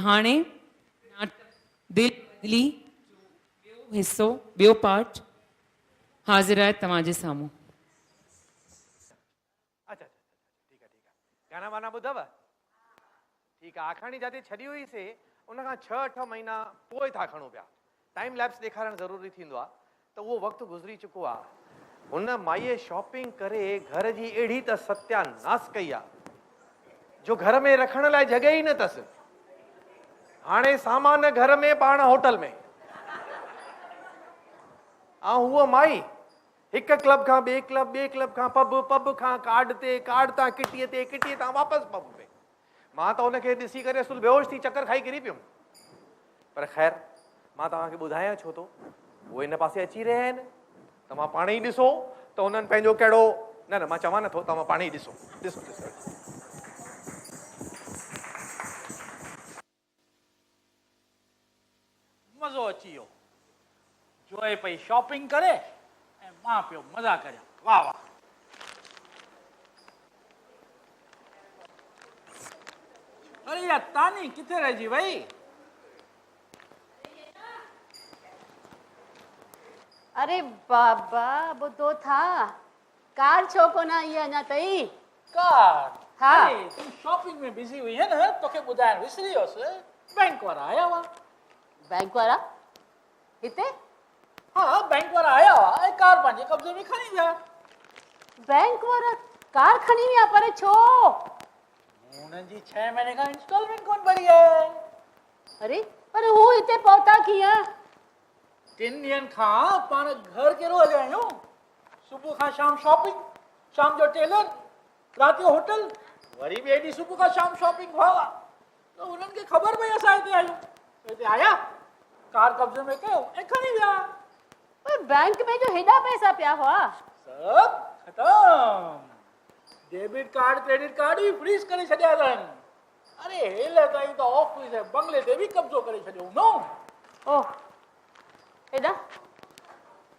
हाणे दिल बदली ॿियो हिसो ॿियो पार्ट हाज़िर आहे तव्हांजे साम्हूं। अच्छा ठीक है गाना वाना ॿुधव? ठीक है। आखाणी जाते छॾी हुईसीं उन खां 6-8 महीना पोइ था खणो पिया। टाइम लैप्स ॾेखारणु ज़रूरी थींदो आहे त उहो वक़्तु गुज़री चुको आहे। हुन माईअ शॉपिंग करे घर जी अहिड़ी त सत्यानाश कई आहे जो घर में रखण लाइ जॻह ई न अथसि। हाणे सामान घर में पाण होटल में ऐं उहा माई हिक क्लब खां ॿिए क्लब खां पब खां कार्ड तां किटीअ ते किटीअ तां वापसि पब में। मां त उनखे ॾिसी करे असुल बेहोश थी चकर खाई किरी पियुमि। पर ख़ैर मां तव्हांखे ॿुधायां छो थो उहे हिन पासे अची रहिया आहिनि। तव्हां पाण ई ॾिसो त उन्हनि पंहिंजो कहिड़ो न मां चवां नथो, तव्हां पाण ई ॾिसो। मज़ो अची वियो। जोए पई शॉपिंग करे ऐं मां पियो मज़ा करियां। वाह वाह। अरे यार तानी किथे रहिजी वई? अरे बाबा ॿुधो था कार छो कोन आई अञा ताईं? कार? हाँ। अरे तू शॉपिंग में बिजी हुई है ना, तोखे ॿुधाइण विसरी वियोसि। बैंक वारा आया हुआ। बैंक वारा हिते? हाँ बैंक वारा आया हुआ ऐं कार पंहिंजे कब्ज़े में खणी विया। बैंक वारा कार खणी विया? पर छो? उन्हनि जी 6 महीने खां इंस्टॉलमेंट कोन भरी आहे। अरे पर हू हिते पहुता कीअं? 3 ॾींहंनि खां पाण घर कहिड़ो हलिया आहियूं। सुबुह खां शाम शॉपिंग, शाम जो टेलर, राति जो होटल, वरी बि एॾी सुबुह खां शाम शॉपिंग भावा। त उन्हनि खे ख़बर पई असां हिते आहियूं। हिते आया, कार कब्ज़े में कयो ऐं खणी विया। पर बैंक में जो हेॾा पैसा पिया हुआ सब ख़तम। डेबिट कार्ड क्रेडिट कार्ड भी फ्रीज करे छॾिया अथनि। अरे हेले ताईं त ऑफिस ऐं बंगले ते बि कब्ज़ो करे छॾियो हूंदो। ओह हेॾा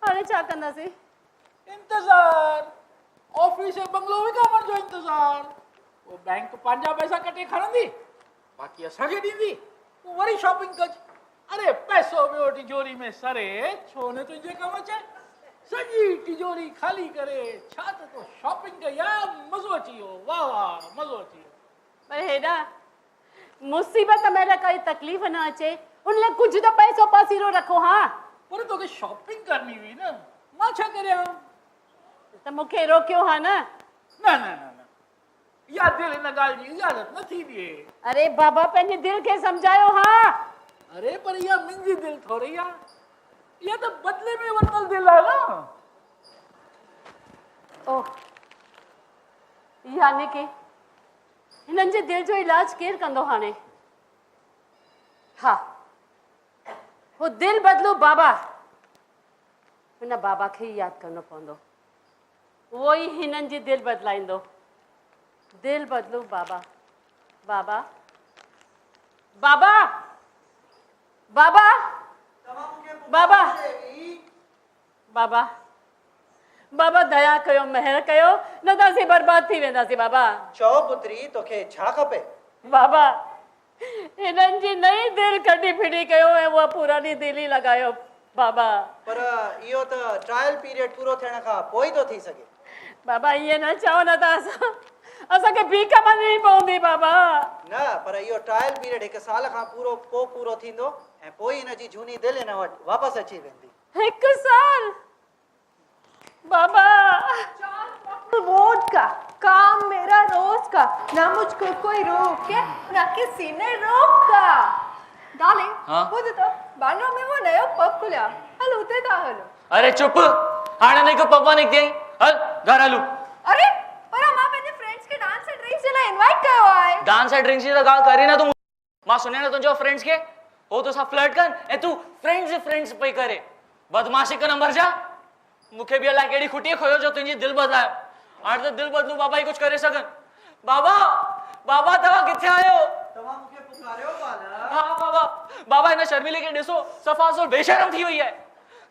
हाणे छा कंदासीं? इंतज़ार। ऑफिस ऐं बंगलो विकामण जो इंतज़ार। वो बैंक पंहिंजा पैसा कटे खणंदी, बाक़ी असांखे ॾींदी, तूं वरी शॉपिंग कज। अरे पैसो ॿियो तिजोरी में सरे छो न तुंहिंजे कमु अचे। सॼी तिजोरी खाली करे छा त तो शॉपिंग कई आहे। मज़ो अची वियो। वाह वाह मज़ो अची वियो। पर हेॾा मुसीबत में कोई तकलीफ़ न अचे उन लाइ कुझु त पैसो पासीरो रखो। हाँ पर तोखे शॉपिंग करनी हुई न, मां छा करियां? त मूंखे रोकियो हा न? न न न न इहा दिलि हिन ॻाल्हि जी इजाज़त न थींदी। अरे बाबा पंहिंजी दिलि खे सम्झायो। हाँ अरे पर इहा मुंहिंजी दिलि थोरी आहे, इहा त बदले में वरितल दिलि आहे न। ओह यानी कि हिननि जे दिलि जो इलाज केरु कंदो हाणे? हा वो दिल बदलो बाबा। हिन बाबा खे ई यादि करणो पवंदो। उहो ई हिननि जी दिलि बदलाईंदो। दिल बदलो बाबा। बाबा बाबा बाबा बाबा बाबा बाबा दया कयो, महर कयो, न त असीं बर्बाद थी वेंदासीं। बाबा चओ पुत्री तोखे छा खपे? बाबा हिननि जी नई दिलि कढी फिटी कयो ऐं उहा पुरानी दिलि ई लॻायो। बाबा पर इहो त ट्रायल पीरियड पूरो थियण खां पोइ थो थी सघे। बाबा ईअं न चओ, न त असांखे भीख मंगणी पवंदी। बाबा न पर इहो ट्रायल पीरियड 1 साल खां पूरो थींदो ऐं पोइ हिन जी झूनी दिलि हिन वटि वापसि अची वेंदी। 1 साल? बाबा वोट का काम मेरा रोज का, ना मुझको कोई रोके ना किसी ने रोका। डार्लिंग ॿुध त बांद्रा में वो नयो पब खुलिया, हल उते था हलो। अरे चुप, हाणे नहीं को पब्बा निकती आई, हल घर हलू। अरे पर मां पंहिंजे फ्रेंड्स के डांस एंड ड्रिंक्स जे लाइ इनवाइट कयो आहे। डांस एंड ड्रिंक्स जी त ॻाल्हि करी न तूं। मां सुञाणा तुंहिंजो फ्रेंड्स खे, हो तोसां फ्लर्ट कनि ऐं तूं फ्रेंड्स पई करे। बदमाशी हिकु नंबर जा। मूंखे बि अलाए कहिड़ी खुटी खोयो जो तुंहिंजी दिलि बदलायो। हाणे त दिलि बदलू बाबा ई कुझु करे सघनि। बाबा बाबा तव्हां किथे आहियो? तव्हां मूंखे पुकारियो बाला? हाँ बाबा। बाबा हिन शर्मिले खे ॾिसो, सफ़ा सो बेशरम थी वई आहे।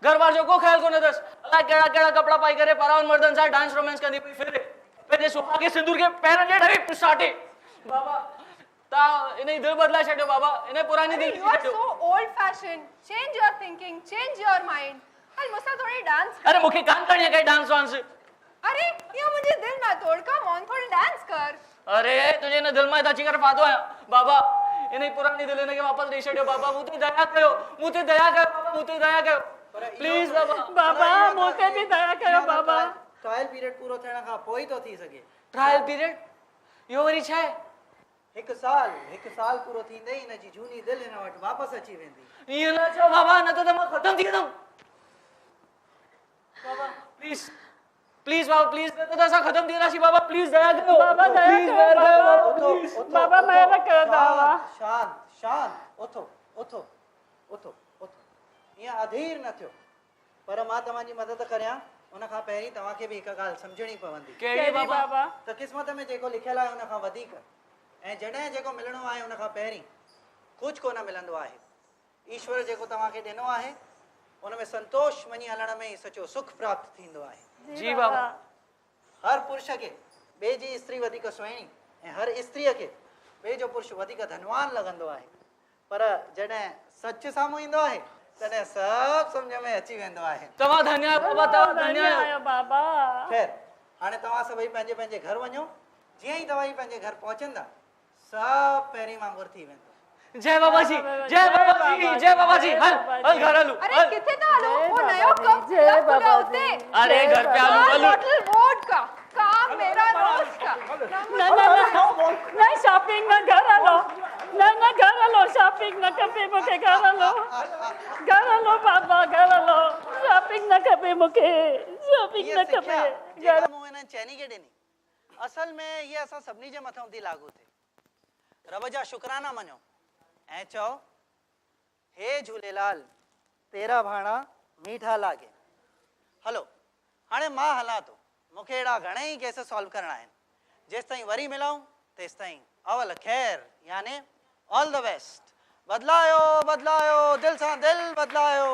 घर बार जो को ख्याल कोन अथसि। अलाए कहिड़ा कहिड़ा कपिड़ा पाई करे परावन मर्दनि सां डांस रोमांस कंदी पई फिरे। पंहिंजे सुहागे सिंदूर खे पैरनि जे हेठां साटे। बाबा ता इने दिल बदला छड्यो बाबा, इने पुरानी दिल You are छड्यो। so old fashioned. Change your thinking, change your mind. हल मुसा थोड़ी डांस अरे मूंखे कान करणी आहे काई डांस वांस। अरे ये मुझे दिल ना तोड़ का मौन थोड़ी डांस कर अरे तुझे इन दिल में अची करे फादो आया बाबा, इन पुरानी दिल इनके वापस ॾेई छॾियो बाबा, मूं ते दया कयो, मूं ते दया कयो बाबा, मूं ते दया कयो प्लीज बाबा। बाबा मूंखे बि दया कयो बाबा। ट्रायल पीरियड पूरो थियण खां पोइ तो थी सघे। ट्रायल पीरियड इहो वरी छा आहे? हिकु साल पूरो थींदे हिन जी झूनी दिलि हिन वटि वापसि अची वेंदी। ईअं न चओ बाबा, न त मां ख़तम थी वेंदुमि बाबा। प्लीज प्लीज बाबा प्लीज, न त असां ख़तम थी वेंदासीं बाबा, प्लीज दया कयो बाबा दया कयो बाबा, महिर कयो बाबा। शांत उथो उथो उथो उथो, ईअं अधीर न थियो। पर मां तव्हांजी मदद करियां उन खां पहिरीं तव्हांखे बि हिकु ॻाल्हि सम्झणी पवंदी कहिड़ी बाबा? त क़िस्मत में जेको लिखियल आहे उन खां वधीक ऐं जॾहिं जेको मिलणो आहे उन खां पहिरीं कुझु कोन मिलंदो आहे। ईश्वर जेको तव्हांखे ॾिनो आहे उन में संतोष मञी हलण में ई सचो सुख प्राप्त थींदो आहे। जी बाबा। हर पुरुष खे ॿिए जी स्त्री वधीक सुहिणी ऐं हर स्त्रीअ खे ॿिए जो पुरुष वधीक धनवान लॻंदो आहे, पर जॾहिं सच साम्हूं ईंदो आहे तॾहिं सभु सम्झ में अची वेंदो आहे। तव्हां धन्य आहियो बाबा, तव्हां धन्य आहियो बाबा। ख़ैर हाणे तव्हां सभई पंहिंजे पंहिंजे घर वञो। जीअं ई तव्हां पंहिंजे घर पहुचंदा सभु पहिरीं वांगुरु थी वेंदो। जय बाबा जी, जय बाबा जी, जय बाबा जी। हल घर हलूं। अरे किथे था हलो वो नयो कप खुला उते अरे घर पे हलूं। बॉटल वोडका काम मेरा रोज का नहीं शॉपिंग न घर हलो, न घर हलो, शॉपिंग न खपे मूंखे, घर हलो बाबा, घर हलो, शॉपिंग न खपे मूंखे, शॉपिंग न खपे। जेका मूं हिननि चैनी खे ॾिनी असल में इहा असां सभिनी जे मथां थी लागू थिए। रब जा शुकराना मञो ऐं चओ, हे झूलेलाल तेरा भाणा मीठा लागे। हलो हाणे मां हलां थो, मूंखे अहिड़ा घणेई केस सॉल्व करणा आहिनि। जेसि ताईं वरी मिलूं तेसि ताईं अवल ख़ैर याने ऑल द बेस्ट। बदलायो बदलायो दिल सां दिल बदलायो,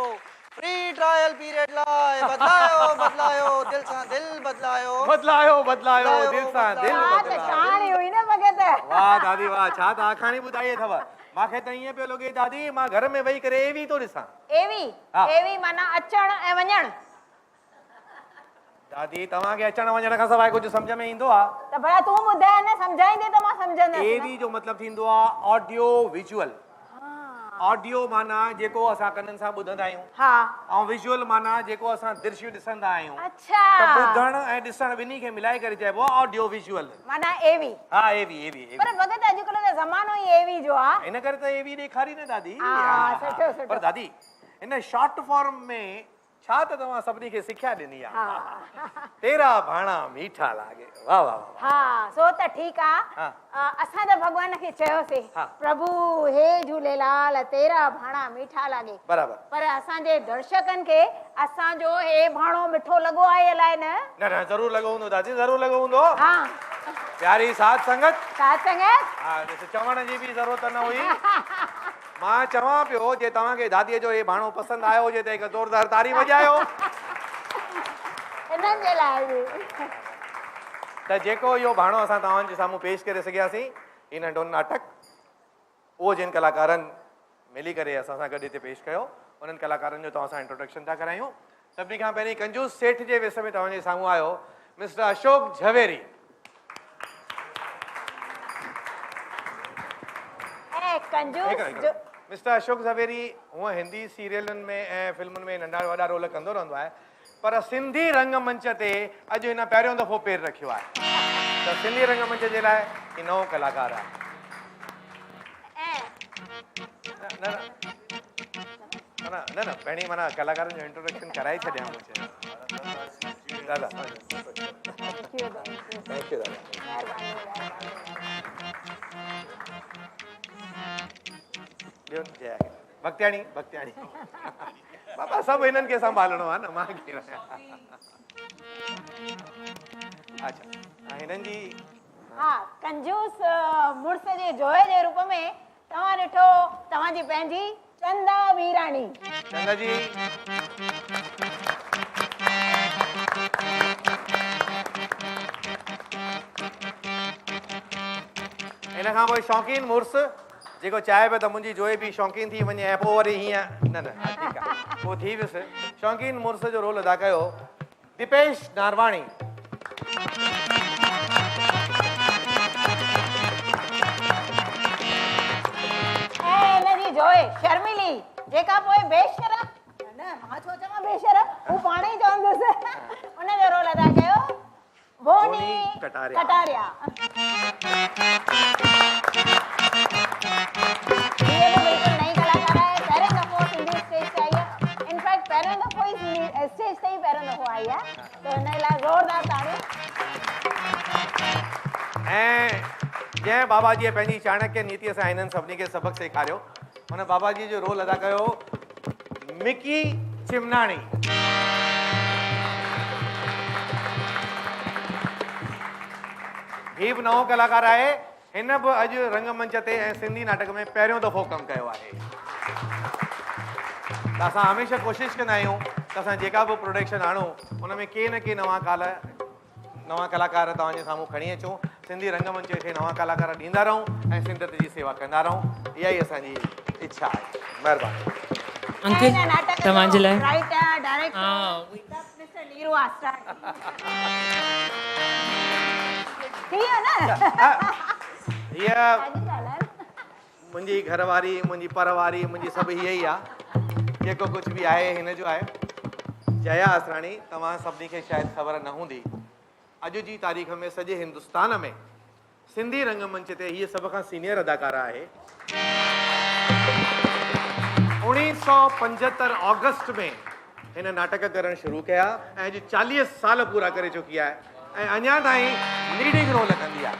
फ्री ट्रायल पीरियड लाइ बदलायो बदलायो दिल सां दिल बदलायो, बदलायो बदलायो दिल सां दिल बदलायो। कहानी हुई ना भगत वाह दादी वाह, छा त आखाणी ॿुधाई अथव। मूंखे त ईअं पियो लॻे दादी मां घर में वेही करे एवी थो ॾिसां। एवी माना अचण ऐं वञण। दादी तव्हांखे अचण वञण खां सवाइ कुझु सम्झ में ईंदो आहे? त भला तूं ॿुधाए न, सम्झाईंदे त मां सम्झंदसि। एवी जो मतिलबु थींदो आहे ऑडियो विजुअल। ऑडियो माना जेको असां कननि सां ॿुधंदा आहियूं, हाँ ऐं विजुअल माना जेको असां दृश्य ॾिसंदा आहियूं। अच्छा त ॿुधण ऐं ॾिसण ॿिन्ही खे मिलाए करे चइबो आहे ऑडियो विजुअल। माना एवी। हा एवी पर भगत अॼुकल्ह त ज़मानो ई एवी जो आहे। इन करे त एवी ॾेखारी न दादी। सुठो सुठो। पर दादी इन शॉर्ट फॉर्म में छा त तव्हां सभिनी खे सिख्या ॾिनी आहे। तेरा भाणा मीठा लागे। वाह वाह वाह। हाँ सो त ठीकु आहे। असां त भॻवान खे चयोसीं प्रभु हे झूलेलाल तेरा भाणा मीठा लागे। बराबर। पर असांजे दर्शकनि खे असांजो हे भाणो मिठो लॻो आहे अलाए न? न ज़रूरु लॻो हूंदो दादी, ज़रूरु लॻो हूंदो। हाँ प्यारी साध संगत। साथ संगत। हा चवण जी बि ज़रूरत न हुई। मां चवां पियो जे तव्हांखे दादीअ जो हे भाणो पसंदि आयो हुजे त हिकु ज़ोरदार तारी वॼायो। इन्हनि जे लाइ बि त जेको इहो भाणो असां तव्हांजे साम्हूं पेश करे सघियासीं, इन नंढो नाटक उहो जिन कलाकारनि मिली करे असां सां गॾु हिते पेश कयो, उन्हनि कलाकारनि जो तव्हां सां इंट्रोडक्शन था करायूं। सभिनी खां पहिरीं कंजूस सेठ जे विष में तव्हांजे साम्हूं आयो मिस्टर अशोक झवेरी। मिस्टर अशोक झवेरी हूअं हिंदी सीरियलनि में ऐं फिल्मुनि में नंढा वॾा रोल कंदो रहंदो आहे, पर सिंधी रंगमंच ते अॼु हिन पहिरियों दफ़ो पेर रखियो आहे। त सिंधी रंगमंच जे लाइ ही नओं कलाकार आहे। न न पहिरीं माना कलाकारनि जो इंट्रोडक्शन कराए छॾियां मूंखे। दादा थैंक यू दादा। भक्त्याणी भक्त्याणी बाबा सभु हिननि खे संभालणो आहे न, मां कीअं आहियां। अच्छा हिननि जी हाँ कंजूस मुड़स जे जोए जे रूप में तव्हां ॾिठो तव्हांजी पंहिंजी चंदा वीराणी। चंदा जी इन खां पोइ शौक़ीन मुड़ुस जेको चाहे पियो त मुंहिंजी जोए बि शौक़ीन थी वञे ऐं पोइ वरी हीअं न न हा, ठीकु आहे पोइ थी वियुसि शौक़ीन मुड़ुस जो रोल अदा कयो दीपेश नारवाणी। हिनजी जोए शर्मिली जेका पोइ बेशरम न मां छो चवां बेशरम हू पाण ई चवंदुसि उनजो रोल अदा कयो बोनी कटारिया। ये भी बिल्कुल नई कलाकार है पहिरें दफ़ो सिंधी स्टेज ते आई है इनफैक्ट पहिरें दफ़ो ई स्टेज ते ही पहिरें दफ़ो आई है तो हिन लाइ ज़ोरदार ताड़ियूं। ऐं जंहिं बाबाजीअ पंहिंजी चाणक्य नीतिअ सां हिननि सभिनी खे सबक़ सेखारियो हुन बाबाजी जो रोल अदा कयो मिकी चिमनाणी। ही बि नओं कलाकार आहे हिन बि अॼु रंगमंच ते ऐं सिंधी नाटक में पहिरियों दफ़ो कमु कयो आहे। त असां हमेशह कोशिशि कंदा आहियूं त असां जेका बि प्रोडक्शन आणूं उन में के न के नवां कलाकार तव्हांजे साम्हूं खणी अचूं सिंधी रंगमंच खे नवां कलाकार ॾींदा रहूं ऐं सिंधत जी सेवा कंदा रहूं इहा ई असांजी इच्छा आहे। महिरबानी अंकल तव्हांजे लाइ राइटर डायरेक्टर हा मिस्टर नीरू आस्था थी वियो न हीअ मुंहिंजी घरवारी मुंहिंजी परवारी मुंहिंजी सभु हीअ ई आहे जेको कुझु बि आहे हिन जो आहे। जया असराणी तव्हां सभिनी खे शायदि ख़बर न हूंदी अॼु जी तारीख़ में सॼे हिंदुस्तान में सिंधी रंगमंच ते हीअ सभ खां सीनियर अदाकारा आहे। 1975 अगस्त में हिन नाटक करणु शुरू कया ऐं अॼु 40 साल पूरा करे चुकी आहे ऐं अञा ताईं लीडिंग रोल कंदी आहे।